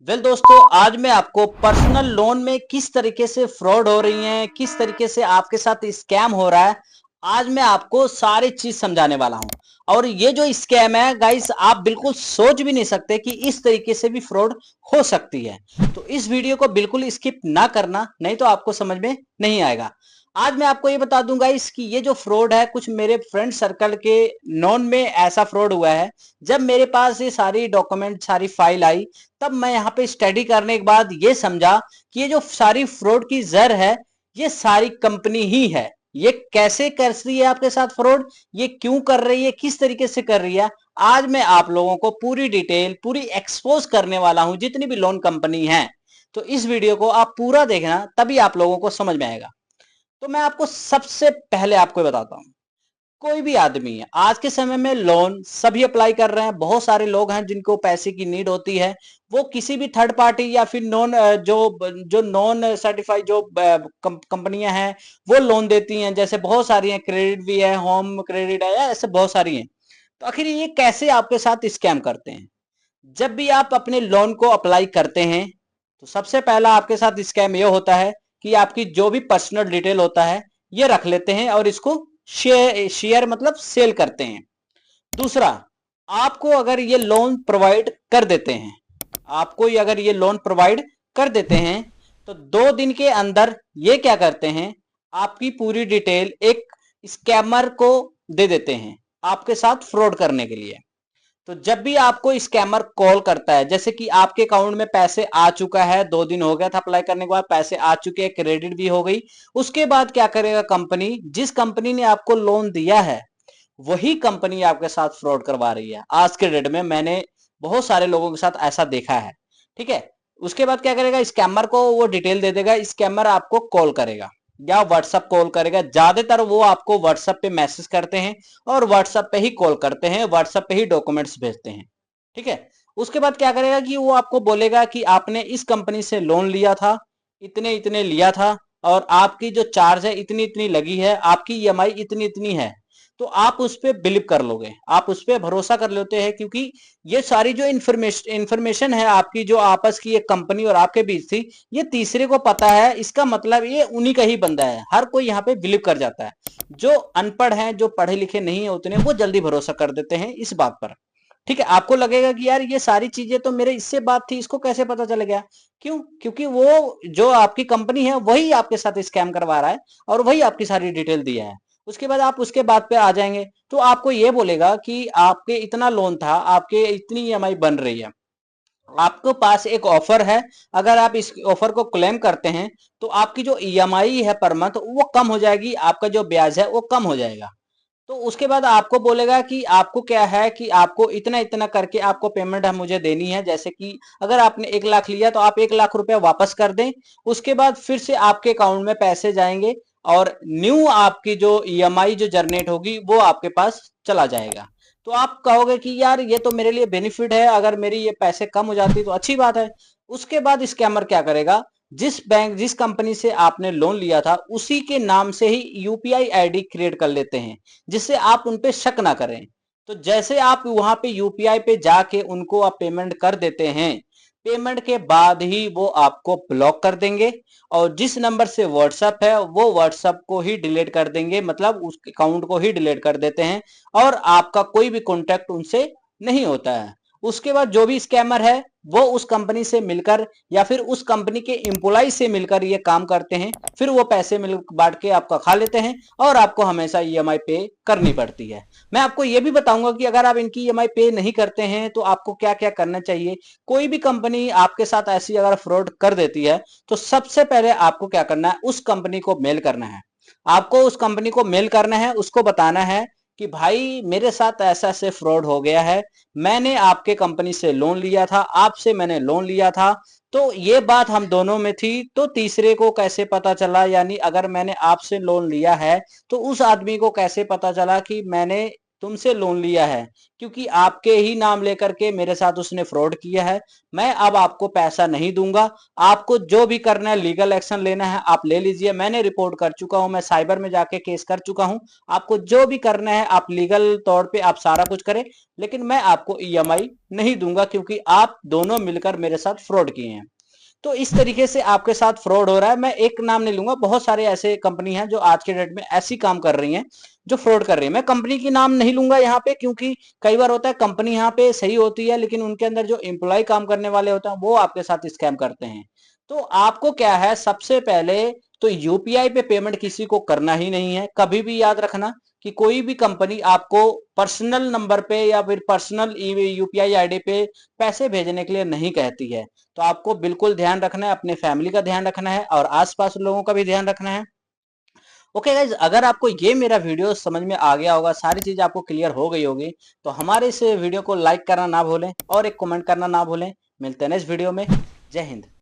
दोस्तों, आज मैं आपको पर्सनल लोन में किस तरीके से फ्रॉड हो रही है, किस तरीके से आपके साथ स्कैम हो रहा है, आज मैं आपको सारी चीज समझाने वाला हूं। और ये जो स्कैम है गाइस, आप बिल्कुल सोच भी नहीं सकते कि इस तरीके से भी फ्रॉड हो सकती है। तो इस वीडियो को बिल्कुल स्किप ना करना, नहीं तो आपको समझ में नहीं आएगा। आज मैं आपको ये बता दूंगा इसकी ये जो फ्रॉड है, कुछ मेरे फ्रेंड सर्कल के नॉन में ऐसा फ्रॉड हुआ है। जब मेरे पास ये सारी डॉक्यूमेंट, सारी फाइल आई, तब मैं यहाँ पे स्टडी करने के बाद ये समझा कि ये जो सारी फ्रॉड की जड़ है, ये सारी कंपनी ही है। ये कैसे कर रही है आपके साथ फ्रॉड, ये क्यों कर रही है, किस तरीके से कर रही है, आज मैं आप लोगों को पूरी डिटेल, पूरी एक्सपोज करने वाला हूं, जितनी भी लोन कंपनी है। तो इस वीडियो को आप पूरा देखना, तभी आप लोगों को समझ में आएगा। तो मैं आपको सबसे पहले आपको बताता हूं, कोई भी आदमी है आज के समय में लोन सभी अप्लाई कर रहे हैं। बहुत सारे लोग हैं जिनको पैसे की नीड होती है, वो किसी भी थर्ड पार्टी या फिर नॉन जो जो नॉन सर्टिफाइड जो कंपनियां हैं, वो लोन देती हैं। जैसे बहुत सारी हैं, क्रेडिट भी है, होम क्रेडिट है, ऐसे बहुत सारी हैं। तो आखिर ये कैसे आपके साथ स्कैम करते हैं? जब भी आप अपने लोन को अप्लाई करते हैं, तो सबसे पहला आपके साथ स्कैम ये होता है कि आपकी जो भी पर्सनल डिटेल होता है, ये रख लेते हैं और इसको शेयर मतलब सेल करते हैं। दूसरा, आपको अगर ये लोन प्रोवाइड कर देते हैं, आपको ये अगर ये लोन प्रोवाइड कर देते हैं, तो 2 दिन के अंदर ये क्या करते हैं, आपकी पूरी डिटेल एक स्कैमर को दे देते हैं आपके साथ फ्रॉड करने के लिए। तो जब भी आपको स्कैमर कॉल करता है, जैसे कि आपके अकाउंट में पैसे आ चुका है, 2 दिन हो गया था अप्लाई करने के बाद, पैसे आ चुके हैं, क्रेडिट भी हो गई, उसके बाद क्या करेगा कंपनी, जिस कंपनी ने आपको लोन दिया है, वही कंपनी आपके साथ फ्रॉड करवा रही है। आज के डेट में मैंने बहुत सारे लोगों के साथ ऐसा देखा है। ठीक है। उसके बाद क्या करेगा, स्कैमर को वो डिटेल दे देगा, स्कैमर आपको कॉल करेगा या व्हाट्सएप कॉल करेगा। ज्यादातर वो आपको व्हाट्सएप पे मैसेज करते हैं और व्हाट्सएप पे ही कॉल करते हैं, व्हाट्सएप पे ही डॉक्यूमेंट्स भेजते हैं। ठीक है। उसके बाद क्या करेगा कि वो आपको बोलेगा कि आपने इस कंपनी से लोन लिया था, इतने इतने लिया था, और आपकी जो चार्ज है इतनी इतनी लगी है, आपकी ईएमआई इतनी इतनी है। तो आप उस पर बिलीव कर लोगे, आप उस पर भरोसा कर लेते हैं, क्योंकि ये सारी जो इंफॉर्मेशन है आपकी, जो आपस की एक कंपनी और आपके बीच थी, ये तीसरे को पता है। इसका मतलब ये उन्हीं का ही बंदा है, हर कोई यहाँ पे बिलीव कर जाता है। जो अनपढ़ हैं, जो पढ़े लिखे नहीं है उतने, वो जल्दी भरोसा कर देते हैं इस बात पर। ठीक है। आपको लगेगा कि यार ये सारी चीजें तो मेरे इससे बात थी, इसको कैसे पता चल गया? क्यों? क्योंकि वो जो आपकी कंपनी है वही आपके साथ स्कैम करवा रहा है और वही आपकी सारी डिटेल दिया है। उसके बाद आप उसके बाद पे आ जाएंगे, तो आपको ये बोलेगा कि आपके इतना लोन था, आपके इतनी ईएमआई बन रही है, आपके पास एक ऑफर है। अगर आप इस ऑफर को क्लेम करते हैं, तो आपकी जो ईएमआई है पर मंथ, वो कम हो जाएगी, आपका जो ब्याज है वो कम हो जाएगा। तो उसके बाद आपको बोलेगा कि आपको क्या है कि आपको इतना इतना करके आपको पेमेंट है मुझे देनी है। जैसे कि अगर आपने 1 लाख लिया, तो आप 1 लाख रुपया वापस कर दें। उसके बाद फिर से आपके अकाउंट में पैसे जाएंगे और न्यू आपकी जो ईएमआई जो जनरेट होगी, वो आपके पास चला जाएगा। तो आप कहोगे कि यार ये तो मेरे लिए बेनिफिट है, अगर मेरी ये पैसे कम हो जाती तो अच्छी बात है। उसके बाद स्कैमर क्या करेगा, जिस बैंक, जिस कंपनी से आपने लोन लिया था, उसी के नाम से ही यूपीआई आईडी क्रिएट कर लेते हैं, जिससे आप उन पे शक ना करें। तो जैसे आप वहां पे यूपीआई पे जाके उनको आप पेमेंट कर देते हैं, पेमेंट के बाद ही वो आपको ब्लॉक कर देंगे, और जिस नंबर से व्हाट्सएप है, वो व्हाट्सएप को ही डिलीट कर देंगे, मतलब उस अकाउंट को ही डिलीट कर देते हैं, और आपका कोई भी कॉन्टेक्ट उनसे नहीं होता है। उसके बाद जो भी स्कैमर है, वो उस कंपनी से मिलकर या फिर उस कंपनी के एम्प्लॉय से मिलकर ये काम करते हैं। फिर वो पैसे मिल बांट के आपका खा लेते हैं, और आपको हमेशा ईएमआई पे करनी पड़ती है। मैं आपको ये भी बताऊंगा कि अगर आप इनकी ईएमआई पे नहीं करते हैं, तो आपको क्या क्या करना चाहिए। कोई भी कंपनी आपके साथ ऐसी अगर फ्रॉड कर देती है, तो सबसे पहले आपको क्या करना है, उस कंपनी को मेल करना है। आपको उस कंपनी को मेल करना है, उसको बताना है कि भाई मेरे साथ ऐसा ऐसे फ्रॉड हो गया है, मैंने आपके कंपनी से लोन लिया था, आपसे मैंने लोन लिया था, तो ये बात हम दोनों में थी, तो तीसरे को कैसे पता चला? यानी अगर मैंने आपसे लोन लिया है, तो उस आदमी को कैसे पता चला कि मैंने तुमसे लोन लिया है, क्योंकि आपके ही नाम लेकर के मेरे साथ उसने फ्रॉड किया है। मैं अब आपको पैसा नहीं दूंगा। आपको जो भी करना है, लीगल एक्शन लेना है आप ले लीजिए। मैंने रिपोर्ट कर चुका हूं, मैं साइबर में जाके केस कर चुका हूं। आपको जो भी करना है आप लीगल तौर पे आप सारा कुछ करें, लेकिन मैं आपको ईएमआई नहीं दूंगा, क्योंकि आप दोनों मिलकर मेरे साथ फ्रॉड किए हैं। तो इस तरीके से आपके साथ फ्रॉड हो रहा है। मैं एक नाम नहीं लूंगा, बहुत सारे ऐसे कंपनी हैं जो आज के डेट में ऐसी काम कर रही हैं, जो फ्रॉड कर रही है। मैं कंपनी की नाम नहीं लूंगा यहाँ पे, क्योंकि कई बार होता है कंपनी यहाँ पे सही होती है, लेकिन उनके अंदर जो एम्प्लॉय काम करने वाले होते हैं वो आपके साथ स्कैम करते हैं। तो आपको क्या है, सबसे पहले तो यूपीआई पे पेमेंट किसी को करना ही नहीं है। कभी भी याद रखना कि कोई भी कंपनी आपको पर्सनल नंबर पे या फिर पर्सनल यूपीआई आईडी पे पैसे भेजने के लिए नहीं कहती है। तो आपको बिल्कुल ध्यान रखना है, अपने फैमिली का ध्यान रखना है और आसपास लोगों का भी ध्यान रखना है। ओके गाइज, अगर आपको ये मेरा वीडियो समझ में आ गया होगा, सारी चीज आपको क्लियर हो गई होगी, तो हमारे इस वीडियो को लाइक करना ना भूलें और एक कमेंट करना ना भूलें। मिलते हैं नेक्स्ट वीडियो में। जय हिंद।